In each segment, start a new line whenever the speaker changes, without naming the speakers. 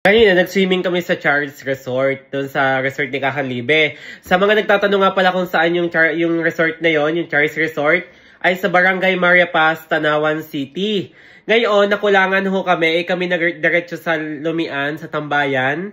Kanina, nag-swimming kami sa Charles Resort, doon sa resort ni Kakalibe. Sa mga nagtatanong nga pala kung saan yung resort na yon, yung Charles Resort, ay sa Barangay Maria Paz, Tanawan City. Ngayon, nakulangan ho kami, kami nag-diretso sa Lumian, sa Tambayan,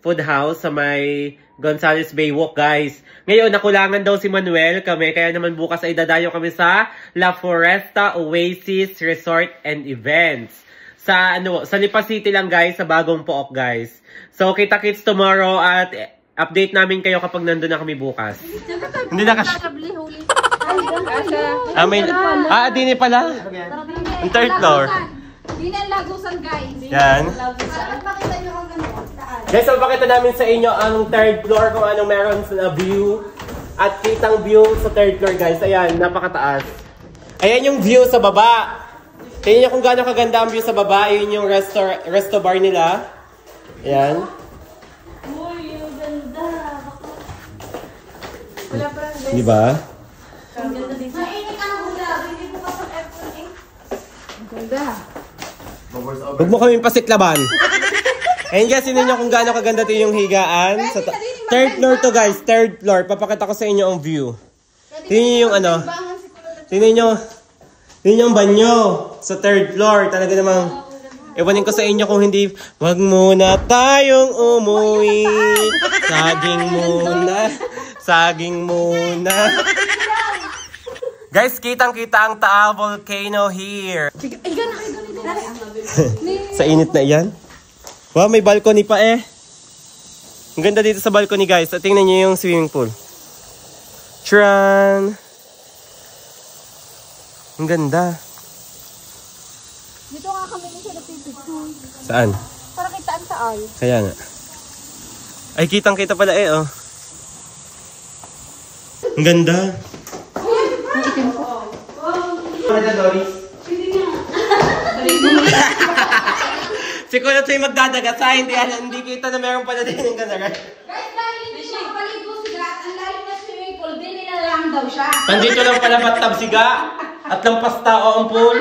Food House, sa may Gonzales Bay Walk, guys. Ngayon, nakulangan daw si Manuel kami, kaya naman bukas ay dadayo kami sa La Foresta Oasis Resort and Events. Sa Lipa City lang, guys, sa Bagong Pook, guys. So, kita-kits tomorrow at update namin kayo kapag nandun na kami bukas. Hindi na kasi. Dini pala. Ang third floor.
Dini ang lagusan, guys.
Yan. Guys, pakita namin sa inyo ang third floor kung anong meron sa view. At kitang view sa third floor, guys. Ayan, napakataas. Ayan yung view sa baba. Tingnan nyo kung gaano kaganda ang view sa baba. Yun yung resto bar nila. Ayan.
Uy, yung ganda. Wala pa lang, guys.
Diba?
Ang ganda dito. Mainit ang hula. Hindi po pasok aircon eh. Ang ganda.
Huwag mo kaming pasiklaban. Ayan guys, tingnan nyo kung gaano kaganda ito yung higaan. Sa third floor to, guys. Third floor. Papakita ko sa inyo ang view. Tingnan nyo yung ano. Tingnan nyo. Tingnan nyo ang banyo. Sa third floor. Talaga namang ewanin ko sa inyo kung hindi. Wag muna tayong umuwi. Saging muna. Saging muna. Guys, kitang-kita ang Taal Volcano here. Sa init na iyan. Wow, may balcony pa eh. Ang ganda dito sa balcony, guys. At tingnan nyo yung swimming pool. Tran! Ang ganda.
Dito nga kami siya nagpipicture.
Saan?
Para kitaan sa ay.
Kaya nga. Ay, kitang-kita pala eh, oh. Ang ganda.
Ang itim ko.
Ano na, Doris? Si Kuya Toy magdadagat sa hindi kita na meron pala din yung ganda.
Guys, dahil hindi siya mapaligo sila, ang lalim na swimming pool, din nila lang daw siya.
Nandito lang pala bathtub siga at lampas tao ang pool.